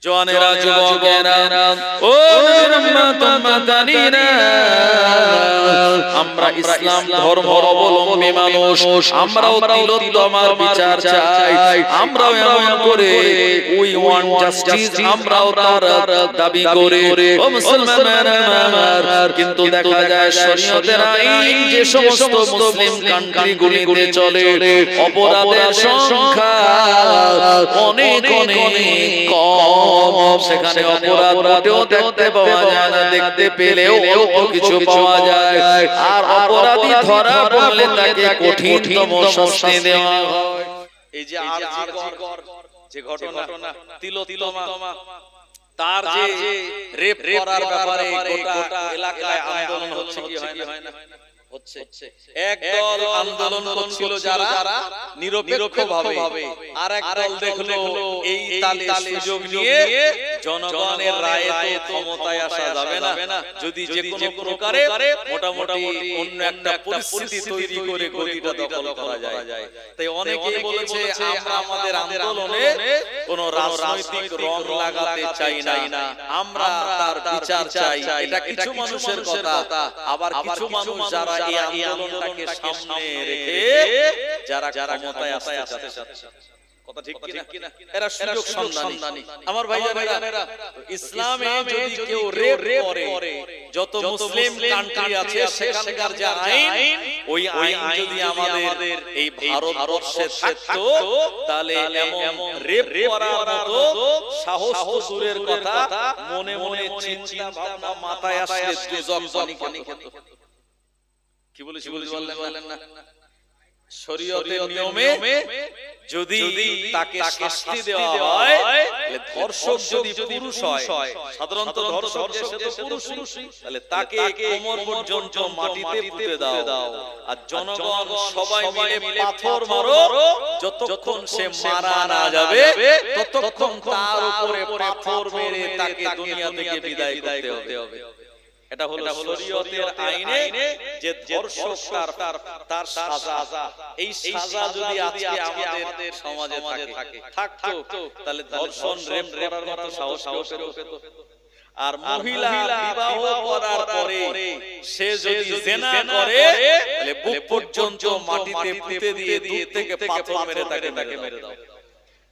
জওয়ানেরা যুবকেরা ও উম্মাতানিরা, আমরা ইসলাম ধর্ম অবলম্বী মানুষ, আমরাও তিলোত্তমার বিচার চাই, আমরাও এমন করে উই ওয়ান্ট জাস্টিস, আমরাও তার দাবি করে ও মুসলমানেরা আমার। কিন্তু দেখা যায় শরীয়তের আইন যে সমস্ত মুসলিম কান্ট্রিগুলিতে চলে, অপরাধের সংখ্যা অনেক অনেক কম, সেখানে অপরাধ মোটেও দেখতে পাওয়া যায় না, দেখতে পেলেও অল্প কিছু পাওয়া যায়। আর অপরাধী ধরা পড়লে তাকে কঠিনতম শাস্তি দেওয়া হয়। এই যে আরজিকর যে ঘটনা, তিলোত্তমা তার যে রেপ করার ব্যাপারে গোটা এলাকায় আন্দোলন হচ্ছে, কি হয় না হচ্ছে। একদল আন্দোলন করছিল যারা নিরপেক্ষভাবে, আর একদল দেখলো এই তালে সুযোগ নিয়ে জনগণের রায়ে তো ক্ষমতায় আসা যাবে না, যদি যে কোনো প্রকারে মোটামুটি অন্য একটা পরিস্থিতি তৈরি করে গদিটা দখল করা যায়। তাই অনেকেই বলেছে আমরা আমাদের আন্দোলনে কোনো রাজনৈতিক রং লাগাতে চাই না, আমরা তার বিচার চাই। এটা কিছু মানুষের কথা, আবার কিছু মানুষ যারা এই আন্দোলনটাকে সামনে রেখে যারা ক্ষমতায় আসতে চাচ্ছে, কথা ঠিক কিনা, এরা সুযোগ সন্ধানী। আমার ভাইজানেরা, ইসলামে যদি কেউ রেপ করে, যত মুসলিম কান্ট্রি আছে সেখানকার যে আইন, ওই আইন যদি আমাদের এই ভারতবর্ষে থাকতো, তাহলে এমন রেপ করার মতো সাহস তো দূরের কথা, মনে মনে চিন্তা ভাবনা মাথায় আসলে দুজক পানি খেত। কি বলেছি বললেন না? শরীয়তের নিয়মে যদি তাকে শাস্তি দেওয়া হয়, ধর্ষক যদি পুরুষ হয়, সাধারণত ধর্ষক পুরুষই, তাহলে তাকে কোমর পর্যন্ত মাটিতে পুঁতে দাও, আর জনগণ সবাই মিলে পাথর মারো, যতক্ষণ সে মারা না যাবে ততক্ষণ তার উপরে পাথর মেরে তাকে দুনিয়া থেকে বিদায় করতে হবে। এটা হলো শরীয়তের আইনে যে ধর্ষক তার সাজা। এই সাজা যদি আজকে আমাদের সমাজে থাকতো, তাহলে ধর্ষণ রেপ করার মতো সাহস পেত। আর মহিলা বিবাহ করার পরে সে যদি জিনা করে, তাহলে বুক পর্যন্ত মাটিতে পুঁতে দিয়ে দূর থেকে পাথর মেরে তাকে মেরে দাও।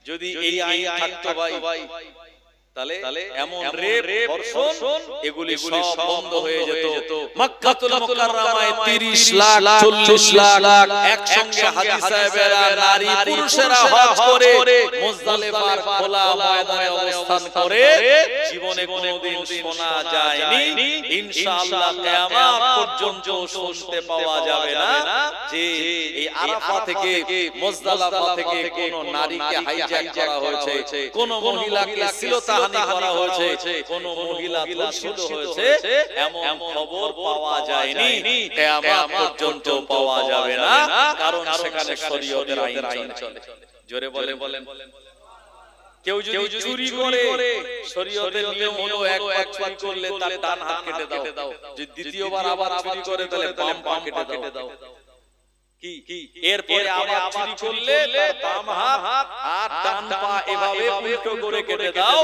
যদি এই আইন থাকতো ভাই, তাহলে এমন রেপ ধর্ষণ এগুলি সব বন্ধ হয়ে যেত। মক্কাতুল মুকাররমায় 30 লাখ 40 লাখ একসঙ্গে হাজী সাহেবেরা, নারী পুরুষেরা হজ করে মুজদালিফার খোলা ময়দানে অবস্থান করে, জীবনে কোনোদিন শোনা যায়নি, ইনশাআল্লাহ কিয়ামত পর্যন্ত শুনতে পাওয়া যাবে না যে এই আরাফা থেকে মুজদালিফা থেকে কোনো নারীকে হাইজ্যাক করা হয়েছে, কোনো মহিলাকে শ্লীলতাহানি করা হয়েছে, কোন মহিলা ধর্ষিত হয়েছে, এমন খবর পাওয়া যায়নি, কিয়ামত পর্যন্ত পাওয়া যাবে না, কারণ সেখানে শরীয়তের আইন চলে। জোরে বলেন। কেউ যদি চুরি করে, শরীয়তের নিয়ম হলো একবার চুরি করলে তার ডান হাত কেটে দাও, যদি দ্বিতীয়বার আবার চুরি করে তাহলে বাম পা কেটে দাও। কি এরপরে আবার চুরি করলে বাম হাত আর ডান পা এভাবে উল্টো করে কেটে দাও।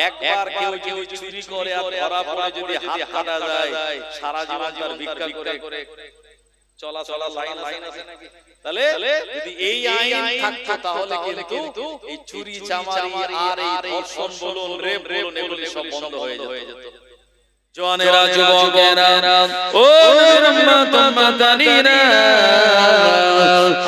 একবার কেউ যদি চুরি করে আর ধরা পড়ে যদি হাত কাটা যায়, সারা জীবন তার ভিক্ষা করে চলা লাইন আছে নাকি? তাহলে যদি এই আইন থাকতো, তাহলে কিন্তু এই চুরি চামারি আর এই ধর্ষণ বলুন, রেপ বলুন, এগুলো সব বন্ধ হয়ে যেত। জওয়ানেরা যুবকেরা ও উম্মাতানিরা,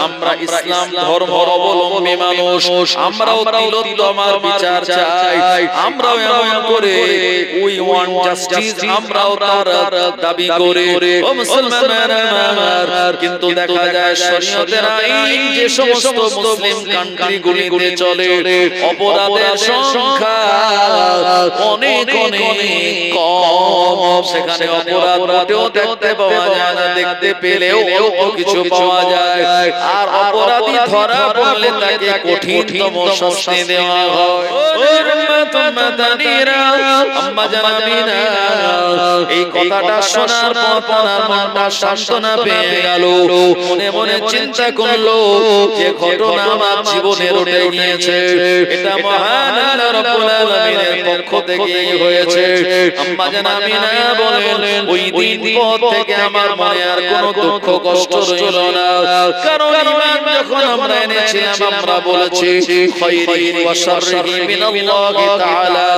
আমরা ইসলাম ধর্ম অবলম্বী মানুষ, আমরাও তিলোত্তমার বিচার চাই, আমরাও এমন করে উই ওয়ান্ট জাস্টিস, আমরাও তার দাবি করে ও মুসলমানেরা আমার। কিন্তু দেখা যায় শরীয়তের আইন যে সমস্ত মুসলিম কান্ট্রিগুলিতে চলে, অপরাধের সংখ্যা অনেক অনেক কম, সেখানে অপরাধ মোটেও দেখতে পাওয়া যায় না, দেখতে পেলেও অল্প কিছু পাওয়া যায়। আর অপরাধী ধরা পড়লে তাকে কঠিনতম শাস্তি দেওয়া হয়। আম্মা জানামিনা এই কথাটা শোনার পর তার মনটা সান্ত্বনা পেয়ে গেল। মনে মনে চিন্তা করলো যে ঘটনা আমার জীবনের উঠে গিয়েছে, এটা মহান আল্লাহ রাব্বুল আলামিনের পক্ষ থেকে হয়েছে। আম্মা জানামিনা বলেন ওই দিন পর থেকে আমার মনে আর কোনো দুঃখ কষ্ট রইল না, কারণ ঈমান যখন আমরা এনেছিলাম আমরা বলেছি খায়রিহি ওয়া শাররিহি মিনাল্লাহি তাআলা,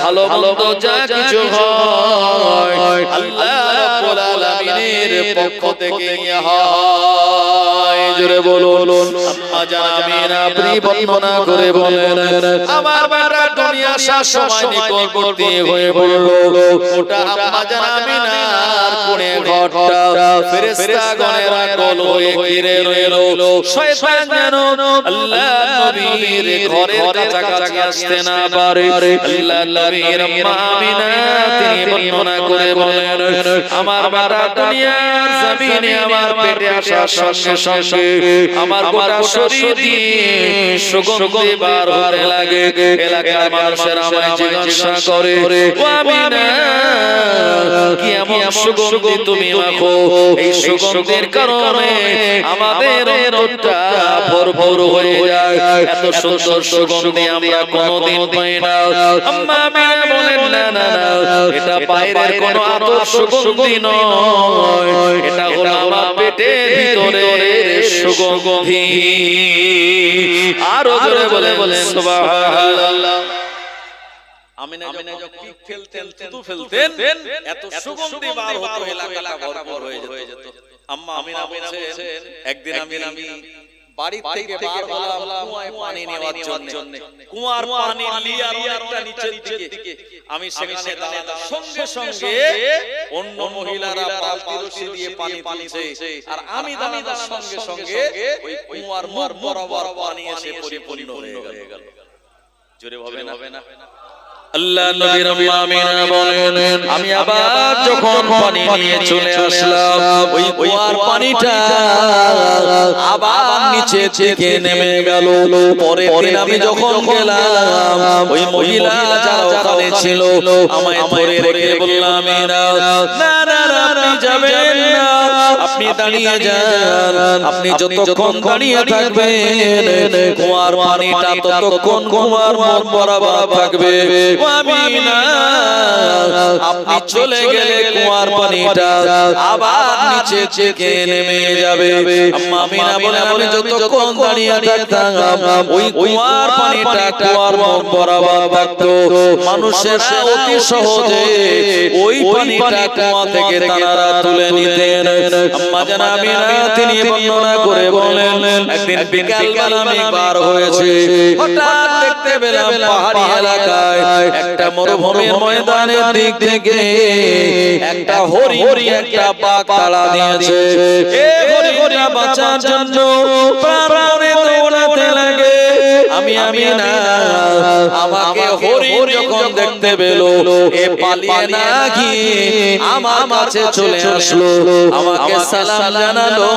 ভালো মন্দ যা কিছু হয় আল্লাহ রাব্বুল আলামিনের পক্ষ থেকে হয়। জোরে বলুন আম্মা জানামিনা আপনি বর্ণনা করে বলেন আমার বেটা দুনিয়া আসার সময় নিকটবর্তী হয়ে পড়ল। ওটা আম্মা জানামিনার কোণে ঘরটা ফেরেশতাগণেরা গোল হয়ে ঘিরে রইল। শয়তান যেন আল্লাহ নবীর ঘরের কাছাকাছি আসতে না পারে। আল্লাহ নবীর আম্মা আমিনা তিনি বর্ণনা করে বলেন আমার বেটা দুনিয়ার জমিনে আমার পেটে আসার সঙ্গে সঙ্গে আমার গোটা শরীর দিয়ে সুগন্ধি বার হতে লাগে। এলাকার মানুষের আমায় জিজ্ঞাসা করে ও আমিনা কি এমন সুগন্ধি তুমি মাখো, এই সুগন্ধির কারণে আমাদের অন্তরটা ভরপুর হয়ে যায়। এত সুন্দর সুগন্ধি আমরা কোনোদিন পাই না। আম্মা আমিনা বলেন না না না, এটা বাইরের কোনো আতর সুগন্ধি নয়, এটা হলো আমার পেটের ভিতরের সুগন্ধি। আরো জোরে বলেন সুবহানাল্লাহ। আমিনা যখন পিক ফেলতেন থুতু ফেলতেন এত সুগন্ধি বার হতো, এলাকাটা ভরপুর হয়ে যেত। আম্মা আমিনা বলেন একদিন আমি বাড়ি থেকে বার হলাম কুয়ায় পানি নেওয়ার জন্য। কুয়ার পানি লিয়ারটা নিচের দিকে, আমি সেখানে দাঁড়ালাম। সঙ্গে সঙ্গে অন্য মহিলারা বালতি রশি দিয়ে পানি তুলছে, আর আমি দাঁড়ানোর সঙ্গে সঙ্গে ওই কুয়ার মুখ বরাবর পানি এসে পরিপূর্ণ হয়ে গেল। জোরে হবে না? আল্লাহ নবী আম্মা আমিনা বলেন আমি আবার যখন পানি নিয়ে চলে আসলাম, ওই কুয়ার পানিটা আবার নিচে থেকে নেমে গেল। পরে দিন আমি যখন গেলাম, ওই মহিলা যারা ওখানে ছিল আমায় ধরে রেখে বলল আমিনা না না না, আপনি যাবেন না, আপনি দাঁড়িয়ে যান। আপনি যতক্ষণ দাঁড়িয়ে থাকবেন কুয়ার পানিটা ততক্ষণ কুয়ার মুখ বরাবর থাকবে। আমিনা আপনি চলে গেলে কুয়ার পানিটা আবার নিচে থেকে নেমে যাবে। আম্মা আমিনা বলে আমি যতক্ষণ দাঁড়িয়ে থাকতাম ওই কুয়ার পানিটা কুয়ার মুখ বরাবর থাকতো। মানুষেরা অতি সহজে ওই পানিটা কুয়া থেকে তারা তুলে নিতেন। আম্মা জান আমিনা তিনি বর্ণনা করে বলেন একদিন বিকালবেলা আমি বার হয়েছে, হঠাৎ দেখতে পেলাম পাহাড়ি এলাকায় একটা মরুভূমির ময়দানের দিক থেকে একটা হরিণ একটা বাঘ তাড়া দিয়েছে। এই হরিণটা বাঁচার জন্য প্রাণপণে দৌড়াতে লাগে। আমি আমিনা আমাকে হরিণ যখন দেখতে পেল, এ পালিয়ে না গিয়ে আমার কাছে চলে আসলো, আমাকে সালাম জানালো।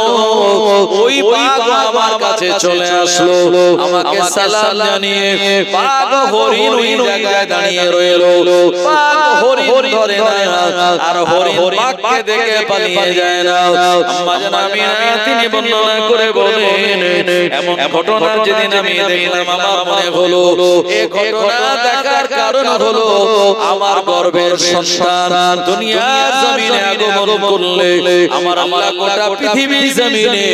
ওই বাঘ আমার কাছে চলে আসলো, আমাকে সালাম জানিয়ে বাঘ হরিণ ওই জায়গায় দাঁড়িয়ে রইল। বাঘ হরিণ ধরে না, আর হরিণ বাঘকে দেখে পালিয়ে যায় না। আম্মা জান আমিনা তিনি বর্ণনা করে বলেন এমন ঘটনা যেদিন আমি দেখলাম আমার মনে হলো এই ঘটনা দেখার কারণ হলো আমার গর্ভের সন্তান দুনিয়ার জমিনে আগমন করলে আমার আল্লাহ গোটা পৃথিবীর জমিনে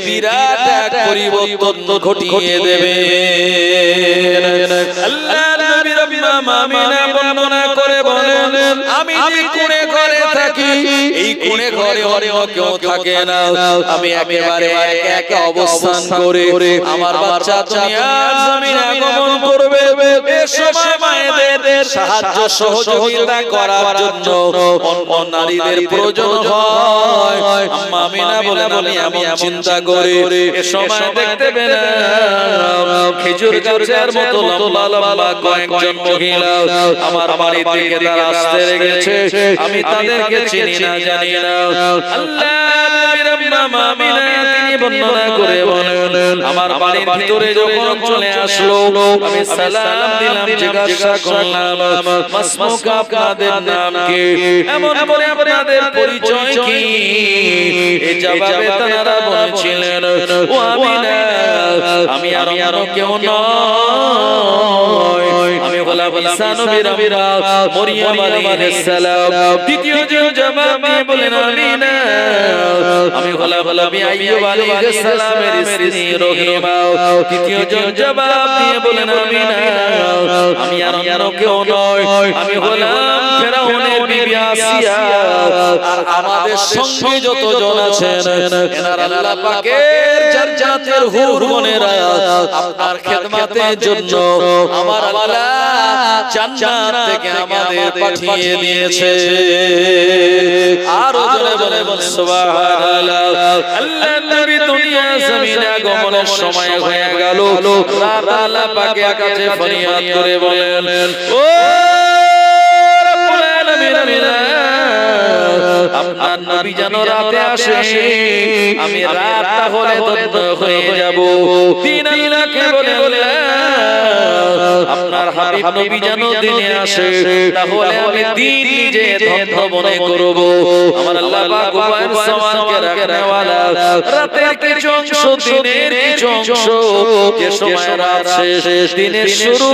বিরাট এক পরিবর্তন ঘটিয়ে দেবে। আল্লাহ নবীর আম্মা আমিনা বর্ণনা করে বলেন আমি যে কোণে ঘরে থাকি, এই কোণে ঘরে অন্য কেউ থাকে না। আমি একেবারে একা অবস্থান করে আমার বাচ্চা দুনিয়ার জমিনে আগমন করবে। এ সময় মায়েদের সাহায্য সহযোগিতা করার জন্য অন্য নারীদের প্রয়োজন হয়। আম্মা আমিনা বলেন আমি চিন্তা করি এ সময় দেখতে পেলাম খেজুর গাছের মতো লম্বা লম্বা কয়েকজন মহিলা আমার বাড়ি থেকে তারা আসতে লেগেছে। আমি তাদেরকে চিনি না জানি না। আল্লাহ নবীর আম্মা আমিনা তিনি বর্ণনা করে বলেন আমার বাড়ির ভিতরে যখন চলে আসলো আমি সালাম দিলাম, জিজ্ঞাসা করলাম মাসমুকা আপনাদের নাম কি, এমন করে আপনাদের পরিচয় কি? এই জবাবে তারা বলেছিলেন ও আমিনা আমি আর কেউ নয়, আমি হলাম ঈসা নবীর আম্মা মরিয়ম আলাইহিস সালাম। দ্বিতীয় জবাব দিয়ে বলেন আমিনা আমি হলাম নবী আইয়ুব আলাইহিস সালামের স্ত্রী রহিমা। তৃতীয় জবাব দিয়ে বলেন আমিনা আমি আর কেউ নয়, আমি হলাম ফেরাউনের বিবি আসিয়া। আর আমাদের সঙ্গে যতজন আছেন এনারা আল্লাহ পাকের জান্নাতের হুর বোনেরা আপনার খেদমতের জন্য আমার আল্লাহ জান্নাত থেকে আমাদের পাঠিয়ে দিয়েছে। আর জোরে জোরে বলেন সুবহানাল্লাহ। আল্লাহ নবী দুনিয়া জমিনে আগমনের সময় হয়ে গেল। রাত আল্লাহ পাকের কাছে ফরিয়াদ করে বলেন ও রব্বুল আলামিন আপনার নবী যেন রাতে আসে, আমি রাত তাহলে দগ্ধ হয়ে যাব। দিন আল্লাহকে বলে আপনার হাবিব নবী যেন দিনে আসে, তাহলে আমি দিন নিজে দগ্ধ মনে করব। আমার আল্লাহ পাক উপায়ের সমানকে রাখনে ওয়ালা রাতের কিছু অংশ দিনের কিছু অংশ, যে সময় রাত শেষ দিনের শুরু,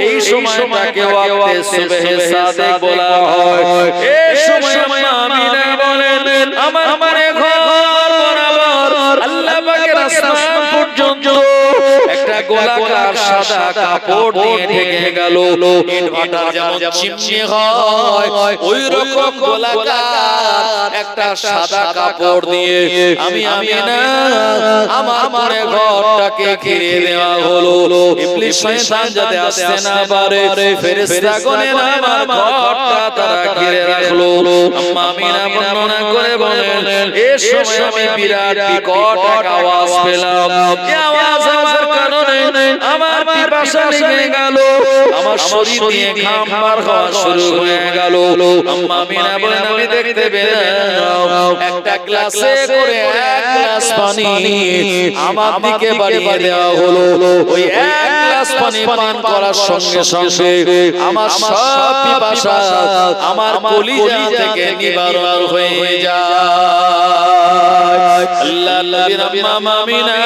এই সময়টাকে ওয়াক্তে সুবহে সাদেক বলা হয়। এই সময় আমিনা বলেন আমার ঘর বরাবর আল্লাহ পাকের আসমান পর্যন্ত একটা গোলাকার সাদা কাপড় দিয়ে ঢেকে গেল। ইটভাটা যেমন চিমনি হয় ওই রকম গোলাকার একটা সাদা কাপড় দিয়ে আমি আমিনা আমার মনে ঘরটাকে ঘিরে দেওয়া হলো। ইবলিস শয়তান যাতে আসতে না পারে, ফেরেশতাগণেরা আমার ঘরটা তারা ঘিরে রাখলো। আম্মা আমিনা বর্ণনা করে বলেন এই সময় আমি বিরাট বিকট এক আওয়াজ পেলাম। এই আওয়াজ হওয়ার কারণে আমার পিপাসা লেগে গেল, আমার শরীর দিয়ে ঘাম বার হওয়া শুরু হয়ে গেল। আম্মা আমিনা বলেন আমি দেখতে পেলাম একটা গ্লাসে করে এক গ্লাস পানি আমার দিকে বাড়িয়ে দেওয়া হলো। ওই এক গ্লাস পানি পান করার সঙ্গে সঙ্গে আমার সব পিপাসা আমার কলিজা থেকে নিবারণ হয়ে যায়। আল্লাহ নবীর আম্মা আমিনা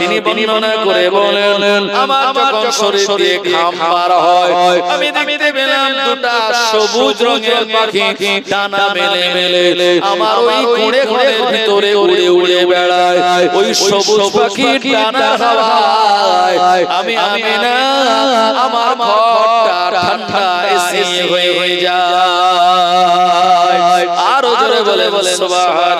তিনি বর্ণনা করে বলেন আমার যখন শরীর দিয়ে ঘাম বার হয় আমি দেখতে পেলাম দুটা সবুজ রঙের পাখি ডানা মেলে মেলে আমার ওই কোণে কোণের ভিতরে উড়ে উড়ে বেড়ায়। ওই সবুজ পাখির ডানার হাওয়ায় আমি আমিনা আমার ঘরটা ঠান্ডা এসি হয়ে যায়। আরো জোরে বলে সুবহান।